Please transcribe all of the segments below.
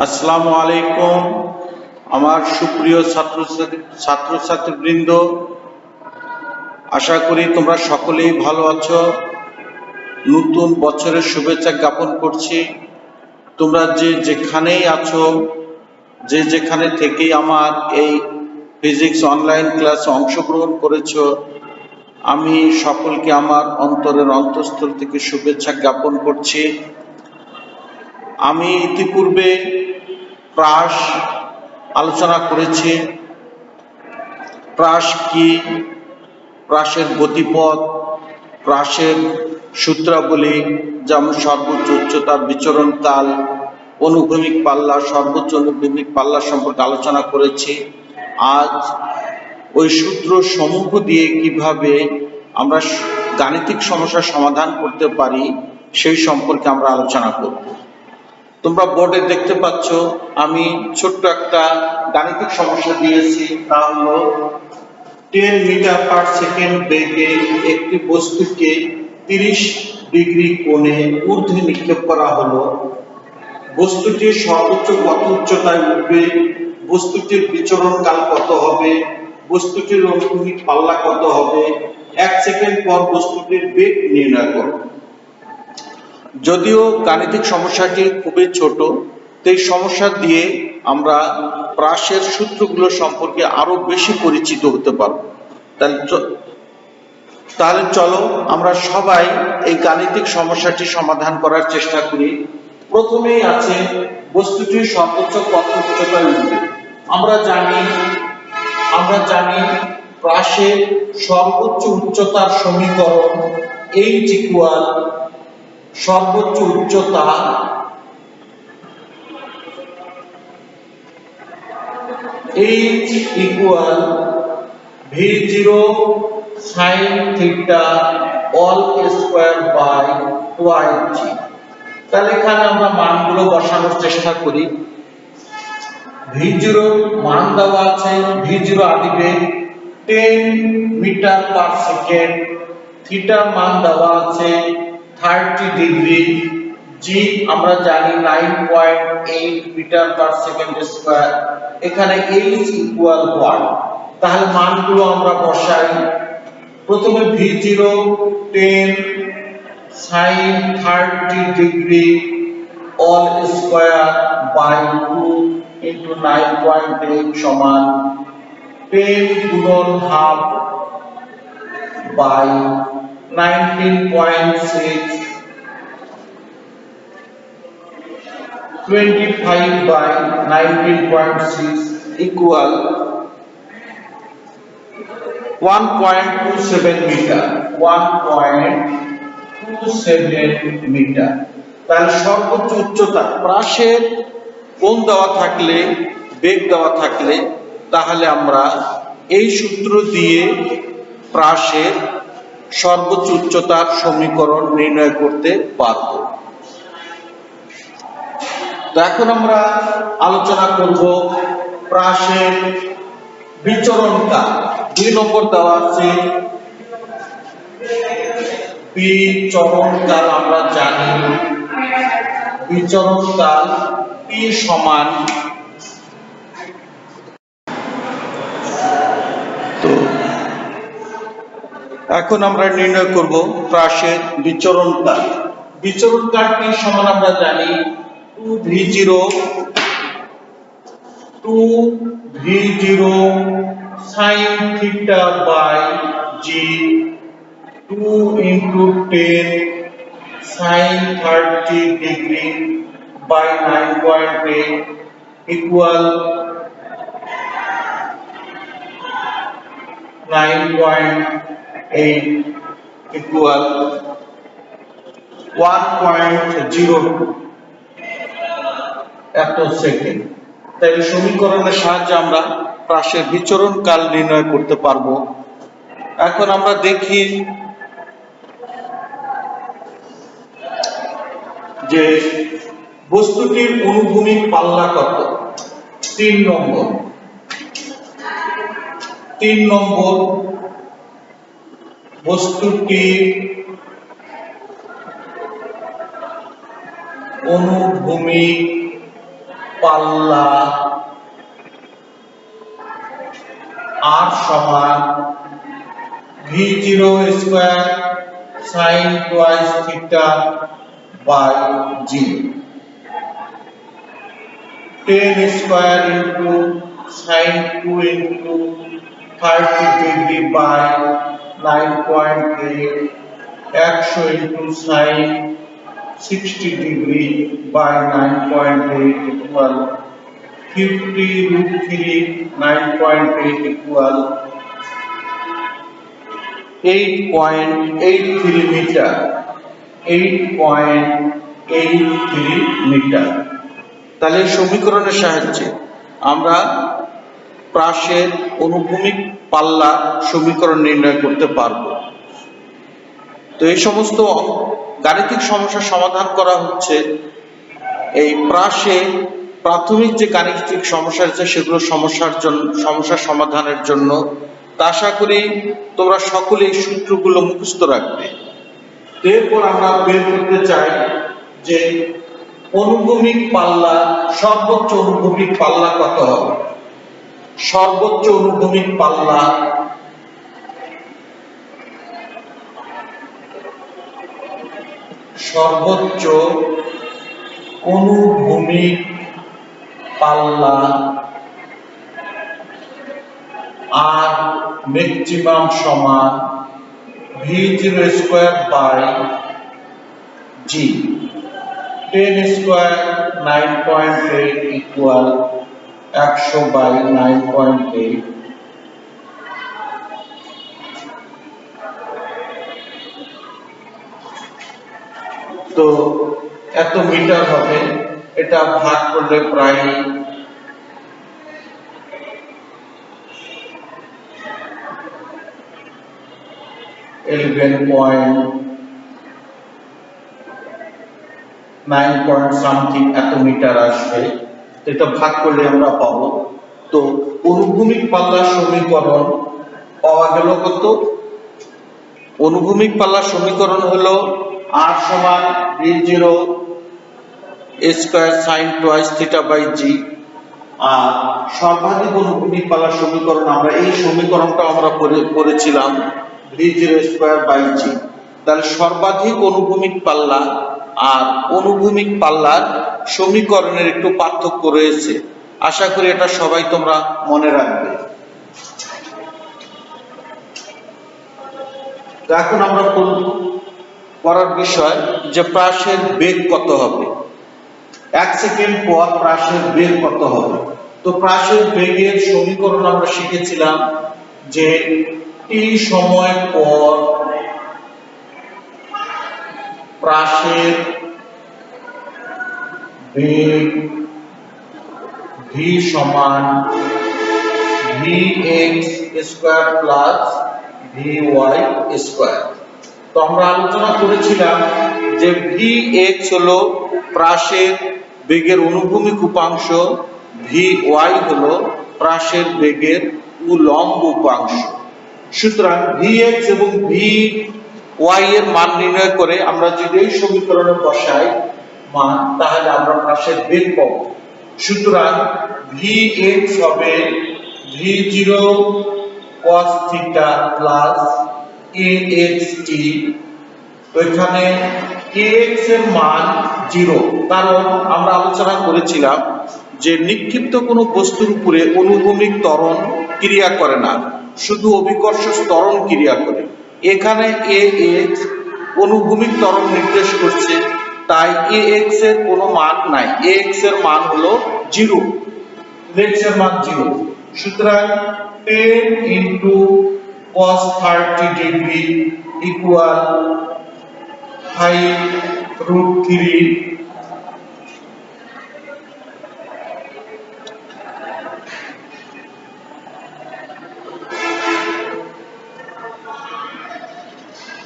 আসসালামু আলাইকুম। আমার সুপ্রিয় ছাত্রছাত্রীবৃন্দ, আশা করি তোমরা সকলেই ভালো আছো। নতুন বছরের শুভেচ্ছা জ্ঞাপন করছি। তোমরা যে যেখানেই আছো, যে যেখানে থেকেই আমার এই ফিজিক্স অনলাইন ক্লাসে অংশগ্রহণ করেছো, আমি সকলকে আমার অন্তরের অন্তঃস্থল থেকে শুভেচ্ছা জ্ঞাপন করছি। আমি ইতিপূর্বে প্রাস আলোচনা করেছি। প্রাস কি, প্রাসের গতিপথ, প্রাসের সূত্রাবলী, যেমন সর্বোচ্চ উচ্চতা, বিচরণ কাল, অনুভূমিক পাল্লা, সর্বোচ্চ অনুভূমিক পাল্লা সম্পর্কে আলোচনা করেছি। আজ ওই সূত্র সমূহ দিয়ে কিভাবে আমরা গাণিতিক সমস্যার সমাধান করতে পারি সেই সম্পর্কে আমরা আলোচনা করব। তোমরা বোর্ডে দেখতে পাচ্ছ আমি ছোট্ট একটা গাণিতিক সমস্যা দিয়েছি। তা হলো 10 মিটার পার সেকেন্ড বেগে একটি বস্তুকে 30 ডিগ্রি কোণে ঊর্ধ্বে নিক্ষেপ করা হলো। বস্তুটির সর্বোচ্চ কত উচ্চতায় উঠবে, বস্তুটির বিচরণ কাল কত হবে, বস্তুটির অনুভূমিক পাল্লা কত হবে, 1 সেকেন্ড পর বস্তুটির বেগ নির্ণয় করো। যদিও গাণিতিক সমস্যাটি খুবই ছোট, এই সমস্যা দিয়ে আমরা প্রাসের সূত্রগুলো সম্পর্কে আরো বেশি পরিচিত হতে পারব। তাহলে চলো আমরা সবাই এই গাণিতিক সমস্যাটি সমাধান করার চেষ্টা করি। প্রথমেই আছে বস্তুটির সর্বোচ্চ কত উচ্চতায় উঠবে। আমরা জানি প্রাসের সর্বোচ্চ উচ্চতার সমীকরণ h ইকুয়াল সর্বোচ্চ উচ্চতা h equal v0 sin theta all square by 2g। তাহলে এখানে আমরা মানগুলো বসানোর চেষ্টা করি। v0 মান দেওয়া আছে, v0 আসবে 10 মিটার পার সেকেন্ড, থিটা মান দেওয়া আছে 30 ডিগ্রি, জি আমরা জানি 9.8 মিটার পার সেকেন্ড স্কয়ার। এখানে h ইকুয়াল 1। তাহলে মানগুলো আমরা বসাই। প্রথমে v0 10 sin 30 degree all square by 2 into 9.8 সমান 10 গুণন half by 19.6, 25 by 19.6 equal 1.27 metre. 1.27 metre. তাহলে সর্বোচ্চ উচ্চতা প্রাসের কোণ দেওয়া থাকলে, বেগ দেওয়া থাকলে, তাহলে আমরা এই সূত্র দিয়ে প্রাসের সর্বোচ্চ উচ্চতার সমীকরণ নির্ণয় করতে পারব। তো এখন আমরা আলোচনা করব প্রাসের বিচরণ কাল। 2 নম্বর দেওয়া আছে বিচরণ কাল। আমরা জানি বিচরণ কাল p সমান, তো এখন আমরা নির্ণয় করব প্রাসের বিচরণ কাল। বিচরণ কাল p সমান আমরা জানি 2v0 sin theta by g, 2 into 10 sin 30 degree by 9.8 equal 9.8 equal 1.02 এত সেকেন্ড। তাই সমীকরণের সাহায্যে আমরা প্রাসের বিচরণ কাল নির্ণয় করতে পারবো। এখন আমরা দেখি যে বস্তুটির অনুভূমিক পাল্লা কত। 3 নম্বর বস্তুটির অনুভূমিক পাল্লা আর সমান v0 square sin twice theta by g, 10 square into sin 2 into 30 degree by 9.8, 100 into sin 60 degree by 9.8 equal 50 root 3, 9.8 equal 8.83 metre, 8.83 metre. তাহলে সমীকরণের সাহায্যে আমরা প্রাসের অনুভূমিক পাল্লা সমীকরণ নির্ণয় করতে পারব। তো এই সমস্ত গাণিতিক সমস্যার সমাধান করা হচ্ছে এই প্রাসে প্রাথমিক যে গাণিতিক সমস্যা আছে সেগুলো সমস্যা সমাধানের জন্য। তা আশা করি তোমরা সকলে এই সূত্রগুলো মুখস্থ রাখবে। এরপর আমরা বের করতে চাই যে অনুভূমিক পাল্লা, সর্বোচ্চ অনুভূমিক পাল্লা কত হবে। সর্বোচ্চ অনুভূমিক পাল্লা সর্বোচ্চ অনুভূমিক পাল্লা আর ম্যাক্সিমাম সমান v0 square by g, 10 square 9.8 equal 100 by 9.8। তো এত মিটার হবে, এটা ভাগ করলে প্রায় 11.9 সামথিং এত মিটার আসবে। এটা ভাগ করলে আমরা পাবো। তো অনুভূমিক পাল্লার সমীকরণ পাওয়া গেল কত? অনুভূমিক পাল্লার সমীকরণ হলো r সমান v0 square sin twice theta by g, আর সর্বাধিক অনুভূমিক পাল্লার সমীকরণ আমরা এই সমীকরণটা আমরা পড়েছিলাম v0 স্কয়ার বাই g। তাহলে সর্বাধিক অনুভূমিক পাল্লা আর অনুভূমিক পাল্লার সমীকরণের একটু পার্থক্য রয়েছে। আশা করি এটা সবাই তোমরা মনে রাখবে। এখন আমরা পড়ার বিষয় যে প্রাসের বেগ কত হবে। 1 সেকেন্ড পর প্রাসের বেগ কত হবে। তো প্রাসের বেগের সমীকরণ আমরা শিখেছিলাম যে t সময় পর প্রাসের বেগ v সমান vx square plus vy square. তো আমরা আলোচনা করেছিলাম যে vx হলো প্রাসের বেগের অনুভূমিক উপাংশ, vy হলো প্রাসের বেগের উলম্ব উপাংশ। সুতরাং vx এবং vy এর মান নির্ণয় করে আমরা যদি এই সমীকরণে বসাই মান, তাহলে আমরা প্রাসের বেগ পাব। সুতরাং vx হবে v0 cos theta plus axt। ওইখানে ax এর মান 0, কারণ আমরা আলোচনা করেছিলাম যে নিক্ষিপ্ত কোনো বস্তুর উপরে অনুভূমিক ত্বরণ ক্রিয়া করে না, শুধু অভিকর্ষ ত্বরণ ক্রিয়া করে। এখানে ax অনুভূমিক ত্বরণ নির্দেশ করছে, তাই ax এর কোনো মান নাই, ax এর মান হলো 0, x এর মান 0। সুতরাং 10 into cos 30 degree equal 5 root 3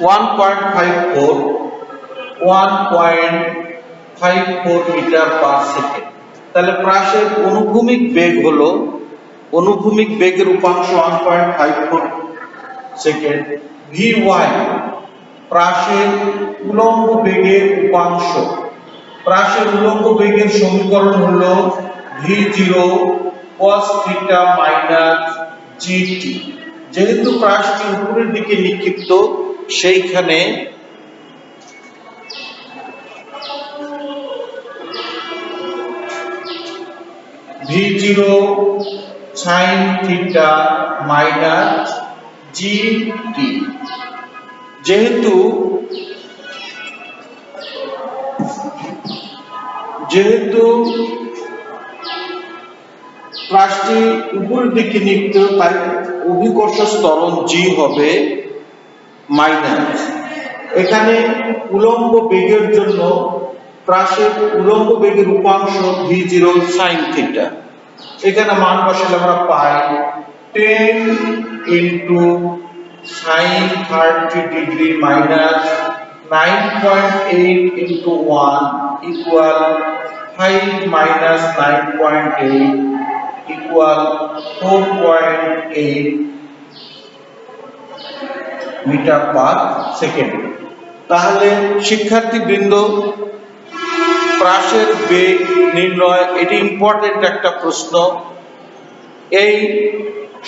1.54 metre per second. তাহলে প্রাসের অনুভূমিক বেগ হলো, অনুভূমিক বেগের উপাংশ 1.54 সেকেন্ড। vy প্রাসের উলম্ব বেগের উপাংশ। প্রাসের উলম্ব বেগের সমীকরণ হলো v0 cos theta minus gt। যেহেতু প্রাসটি উপরের দিকে নিক্ষিপ্ত, সেইখানে v0 sin theta minus gt। যেহেতু প্রাসটি উপরের দিকে নিক্ষিপ্ত, তাই অভিকর্ষ ত্বরণ g হবে মাইনাস। এখানে উলম্ব বেগের জন্য প্রাসের উলম্ব বেগের উপাংশ v0 sin থিটা। এখানে মান বসালে আমরা পাই 10 into sin 30 degree minus 9.8 into 1 equal 5 minus 9.8 equal 4.8 metre per second. তাহলে শিক্ষার্থীবৃন্দ, প্রাসের বেগ নির্ণয় এটি ইম্পর্টেন্ট একটা প্রশ্ন। এই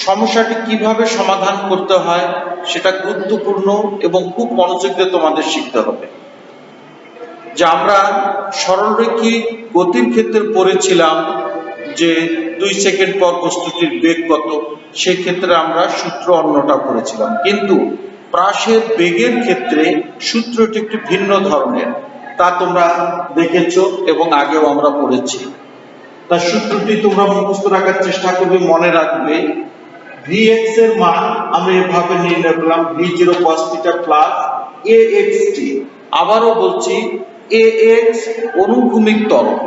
সমস্যাটি কিভাবে সমাধান করতে হয় সেটা গুরুত্বপূর্ণ এবং খুব মনোযোগ দিয়ে তোমাদের শিখতে হবে। যে আমরা সরলরৈখিক গতির ক্ষেত্রে পড়েছিলাম যে 2 সেকেন্ড পর বস্তুটির বেগ কত, সেই ক্ষেত্রে আমরা সূত্র অন্যটা পড়েছিলাম, কিন্তু প্রাসের বেগের ক্ষেত্রে সূত্রটি একটি ভিন্ন ধরনের, তা তোমরা দেখেছো এবং আগেও আমরা পড়েছি। তার সূত্রটি তোমরা মুখস্থ রাখার চেষ্টা করবে, মনে রাখবে। vx এর মান আমরা এভাবে নির্ণয় করলাম v0 cos θ প্লাস axt। আবারও বলছি, ax অনুভূমিক ত্বরণ,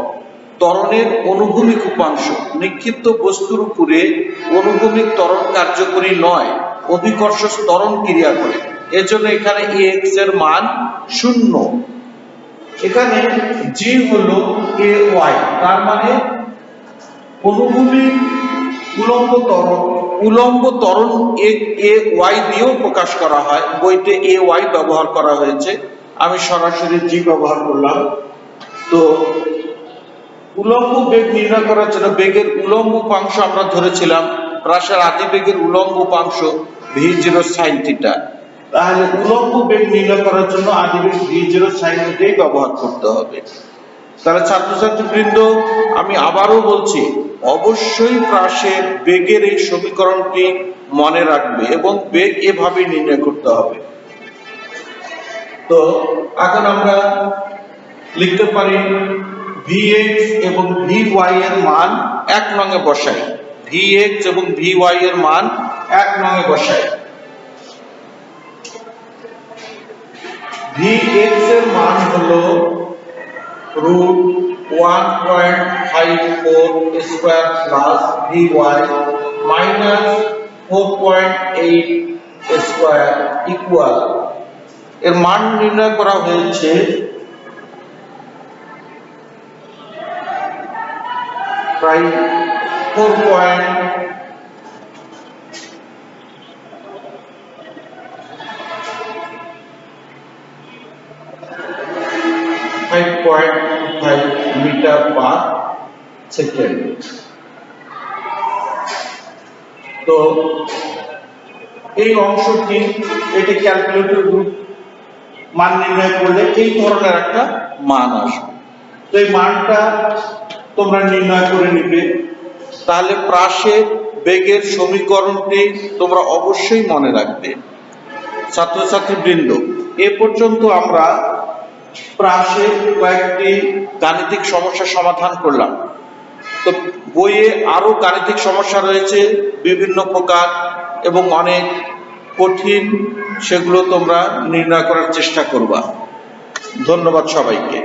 ত্বরণের অনুভূমিক উপাংশ। নিক্ষিপ্ত বস্তুর উপরে অনুভূমিক ত্বরণ কার্যকরী নয়, অভিকর্ষ ত্বরণ ক্রিয়া করে। এজন্য এখানে ax এর মান 0। এখানে g হলো ay, তার মানে অনুভূমিক উলম্ব ত্বরণ। উলম্ব ত্বরণ ay দিয়েও প্রকাশ করা হয়, বইতে ay ব্যবহার করা হয়েছে, আমি সরাসরি g ব্যবহার করলাম। তো উলম্ব বেগ নির্ণয় করার জন্য বেগের উলম্ব উপাংশ আমরা ধরেছিলাম প্রাসের আদি বেগের উলম্ব উপাংশ v0 sin θ। তাহলে উলম্ব বেগ নির্ণয় করার জন্য আদি বেগ v0 sin θ ব্যবহার করতে হবে। তাহলে ছাত্রছাত্রীবৃন্দ, আমি আবারও বলছি, অবশ্যই প্রাসের বেগের এই সমীকরণটি মনে রাখবে এবং বেগ এভাবে নির্ণয় করতে হবে। তো এখন আমরা লিখতে পারি vx এবং vy এর মান 1 নঙে বসাই। vx এবং vy এর মান 1 নঙে বসাই। vx এর মান হলো √1.54 square plus vy minus 4.8 square equal, এর মান নির্ণয় করা হয়েছে প্রায় 5.5 মিটার পার সেকেন্ড। তো এই অংশটি, এটি ক্যালকুলেটর গ্রুপ মান নির্ণয় করলে এই ধরনের একটা মান আসবে। তো এই মানটা তোমরা নির্ণয় করে নিবে। তাহলে প্রাসের বেগের সমীকরণটি তোমরা অবশ্যই মনে রাখবে। ছাত্রছাত্রীবৃন্দ, এ পর্যন্ত আমরা প্রাসের কয়েকটি গাণিতিক সমস্যা সমাধান করলাম। তো বইয়ে আরো গাণিতিক সমস্যা রয়েছে বিভিন্ন প্রকার এবং অনেক কঠিন, সেগুলো তোমরা নির্ণয় করার চেষ্টা করবা। ধন্যবাদ সবাইকে।